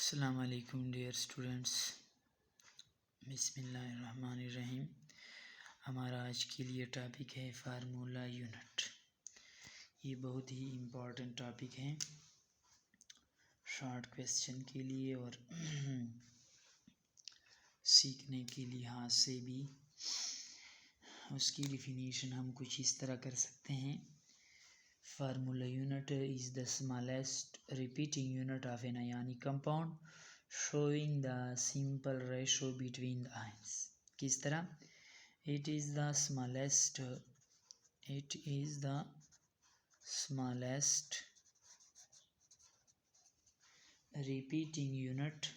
अस्सलाम वालेकुम dear students, बिस्मिल्लाहिर्रहमानिर्रहीम। हमारा आज के लिए टॉपिक है फार्मूला यूनिट। ये बहुत ही इम्पोर्टेंट टॉपिक है शॉर्ट क्वेश्चन के लिए और सीखने के लिहाज से भी। उसकी डिफिनीशन हम कुछ इस तरह कर सकते हैं। Formula unit is the smallest repeating unit of an ionic compound showing the simple ratio between the ions. किस तरह? It is the smallest repeating unit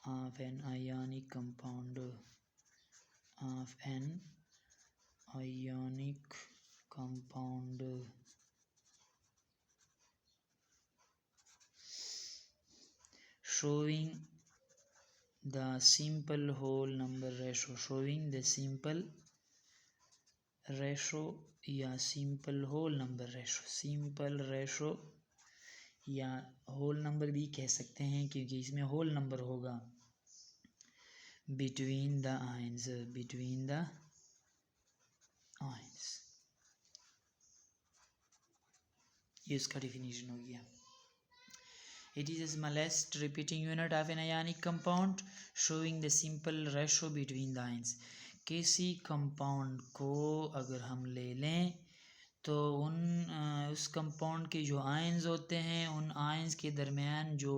of an ionic compound showing the simple whole number ratio, showing the simple ratio या simple whole number ratio, simple ratio या whole number भी कह सकते हैं क्योंकि इसमें whole number होगा। between the ions ये इसका डिफिनीशन हो गया। It is the smallest repeating unit of an ionic compound showing the simple ratio between the ions. किसी कंपाउंड को अगर हम ले लें तो उस कंपाउंड के जो आयंस होते हैं उन आयंस के दरमियान जो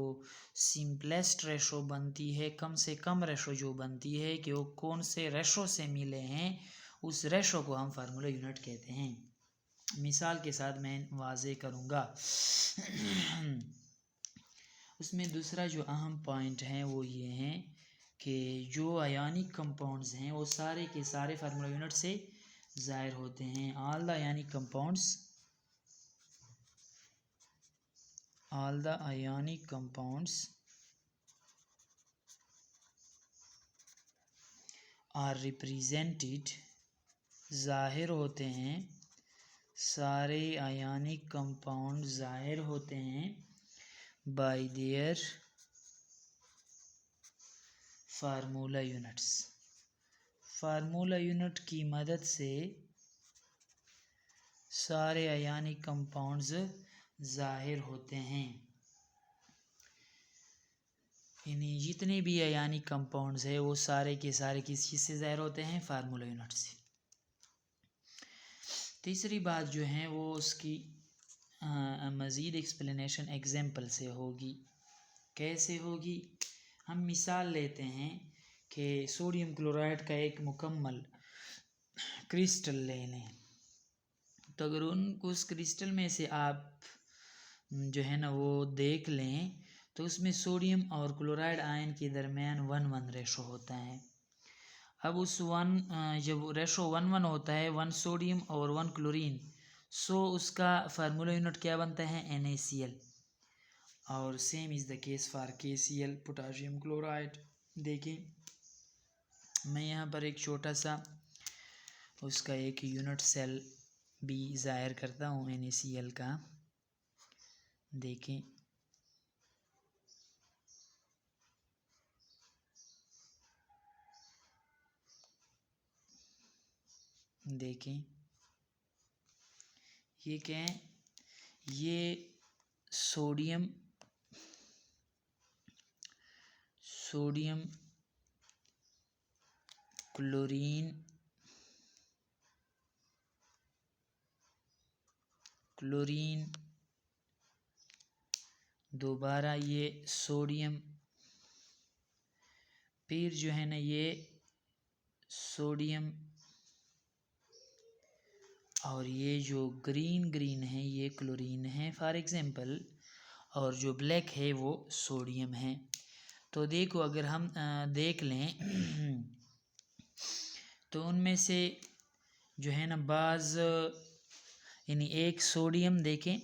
सिंपलेस्ट रेशो बनती है, कम से कम रेशो जो बनती है कि वो कौन से रेशो से मिले हैं, उस रेशो को हम फार्मूला यूनिट कहते हैं। मिसाल के साथ मैं वाज़े करूँगा। उसमें दूसरा जो अहम पॉइंट है वो ये है कि जो आयनिक कंपाउंड्स हैं वो सारे के सारे फार्मूला यूनिट से ज़ाहिर होते हैं। All the ionic compounds are represented, ज़ाहिर होते हैं, सारे आयनिक कंपाउंड ज़ाहिर होते हैं by their formula units. Formula unit की मदद से सारे आयनिक कंपाउंड्स ज़ाहिर होते हैं। यानी जितने भी आयनिक कंपाउंड्स हैं वो सारे के सारे किस चीज़ से ज़ाहिर होते हैं? फार्मूला यूनिट से। तीसरी बात जो है वो उसकी मज़ीद एक्सप्लेनेशन एग्जाम्पल से होगी। कैसे होगी? हम मिसाल लेते हैं कि सोडियम क्लोराइड का एक मुकम्मल क्रिस्टल ले लें, तो अगर उस क्रिस्टल में से आप जो है ना वो देख लें तो उसमें सोडियम और क्लोराइड आयन के दरमियान 1:1 रेशो होता है। अब उस जब रेशो 1:1 होता है, 1 सोडियम और 1 क्लोरीन, सो उसका फार्मूला यूनिट क्या बनता है? NaCl। और same is the case for KCl, potassium chloride. देखें मैं यहाँ पर एक छोटा सा उसका एक यूनिट सेल भी ज़ाहिर करता हूँ NaCl का। देखें ये क्या है? ये सोडियम क्लोरीन दोबारा ये सोडियम, फिर जो है ना ये सोडियम, और ये जो ग्रीन है ये क्लोरीन है फॉर एग्जांपल, और जो ब्लैक है वो सोडियम है। तो देखो अगर हम देख लें तो उनमें से जो है ना बाज़ यानी एक सोडियम, देखें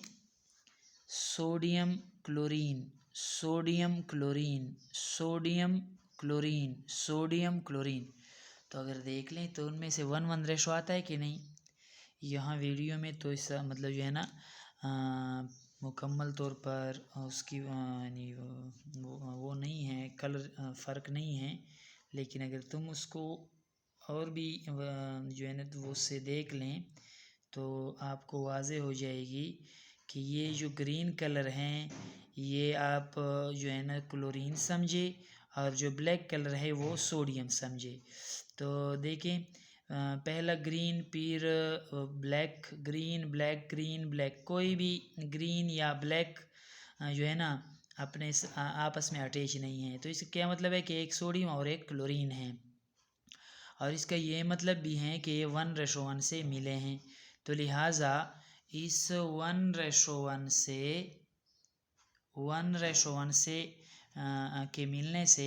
sodium chlorine, sodium chlorine, sodium chlorine, sodium chlorine, तो अगर देख लें तो उनमें से 1:1 रेशो आता है कि नहीं? यहाँ वीडियो में तो इसका मतलब जो है ना मुकम्मल तौर पर उसकी यानी वो नहीं है, कलर फ़र्क नहीं है, लेकिन अगर तुम उसको और भी जो है ना तो वो उससे देख लें तो आपको वाज़े हो जाएगी कि ये जो ग्रीन कलर हैं ये आप जो है ना क्लोरीन समझे, और जो ब्लैक कलर है वो सोडियम समझे। तो देखें, पहला ग्रीन, फिर black, green black, green black, कोई भी ग्रीन या ब्लैक जो है ना अपने आपस में अटैच नहीं है। तो इसका क्या मतलब है कि एक सोडियम और एक क्लोरीन है, और इसका ये मतलब भी है कि ये 1:1 से मिले हैं। तो लिहाजा इस 1:1 से के मिलने से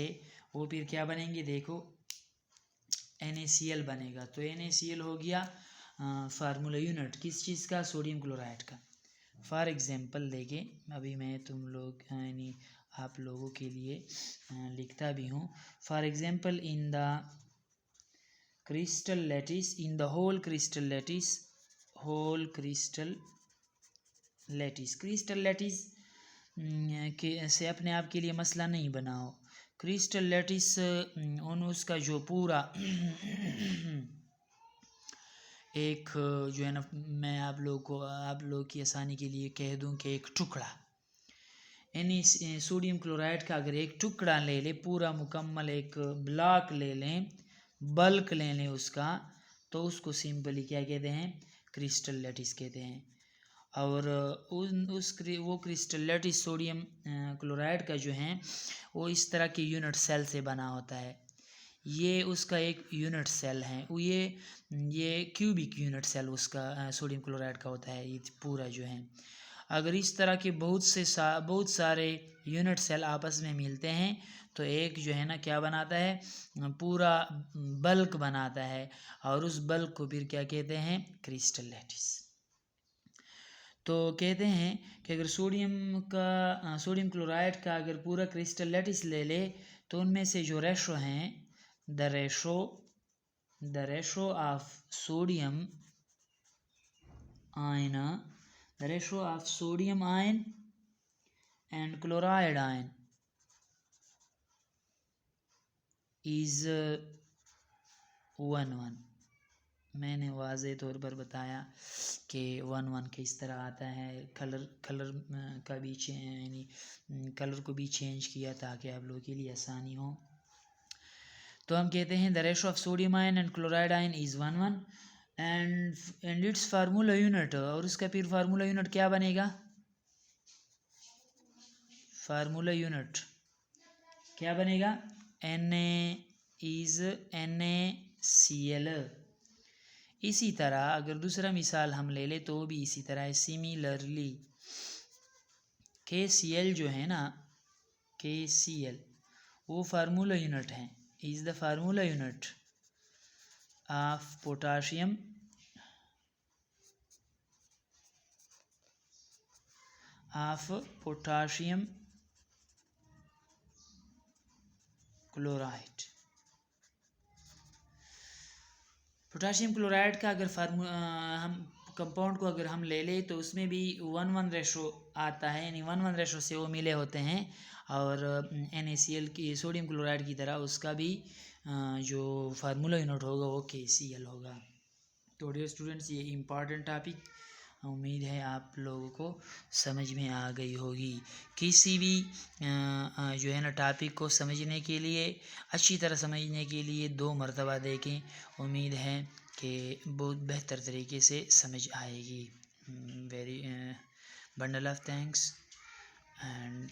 वो फिर क्या बनेंगे, देखो NaCl बनेगा। तो NaCl हो गया फार्मूला यूनिट किस चीज़ का, सोडियम क्लोराइड का। फॉर एग्जांपल देखें, अभी मैं तुम लोग यानी आप लोगों के लिए लिखता भी हूँ। For example in the crystal lattice, in the whole crystal lattice, crystal lattice के से अपने आप के लिए मसला नहीं बनाओ। क्रिस्टल लैटिस उन उसका जो पूरा एक जो है ना, मैं आप लोग की आसानी के लिए कह दूं कि एक टुकड़ा यानी सोडियम क्लोराइड का अगर एक टुकड़ा ले लें, पूरा मुकम्मल एक ब्लॉक ले लें, बल्क ले लें उसका, तो उसको सिंपली क्या कहते हैं, क्रिस्टल लैटिस कहते हैं। और वो क्रिस्टल लैटिस सोडियम क्लोराइड का जो है वो इस तरह के यूनिट सेल से बना होता है। ये उसका एक यूनिट सेल है, वो ये क्यूबिक यूनिट सेल उसका सोडियम क्लोराइड का होता है। ये पूरा जो है, अगर इस तरह के बहुत सारे यूनिट सेल आपस में मिलते हैं तो एक जो है ना क्या बनाता है, पूरा बल्क बनाता है, और उस बल्क को फिर क्या कहते हैं, क्रिस्टल लैटिस। तो कहते हैं कि अगर सोडियम क्लोराइड का अगर पूरा क्रिस्टल लैटिस ले ले तो उनमें से जो रेशो हैं, the ratio of sodium ion, the ratio of sodium ion and chloride ion is 1:1। मैंने वाज़े तौर पर बताया कि 1:1 किस तरह आता है। कलर का भी यानी कलर को भी चेंज किया ताकि आप लोगों के लिए आसानी हो। तो हम कहते हैं the ratio of sodium ion and chloride ion is 1:1 and it's formula unit, और उसका फिर फार्मूला यूनिट क्या बनेगा, फार्मूला यूनिट क्या बनेगा, Na इज NaCl। इसी तरह अगर दूसरा मिसाल हम ले ले तो भी इसी तरह है। सिमिलरली KCl जो है ना, KCl वो फार्मूला यूनिट है, is the formula unit of potassium chloride. Potassium chloride का अगर हम कंपाउंड को अगर हम ले लें तो उसमें भी 1:1 रेशो आता है, यानी 1:1 रेशो से वो मिले होते हैं। और NaCl की सोडियम क्लोराइड की तरह उसका भी जो फार्मूला यूनिट होगा वो KCl होगा। तो डियर स्टूडेंट्स, ये इम्पॉर्टेंट टॉपिक उम्मीद है आप लोगों को समझ में आ गई होगी। किसी भी जो है ना टॉपिक को समझने के लिए, अच्छी तरह समझने के लिए 2 मरतबा देखें, उम्मीद है कि बहुत बेहतर तरीके से समझ आएगी। Very bundle of thanks and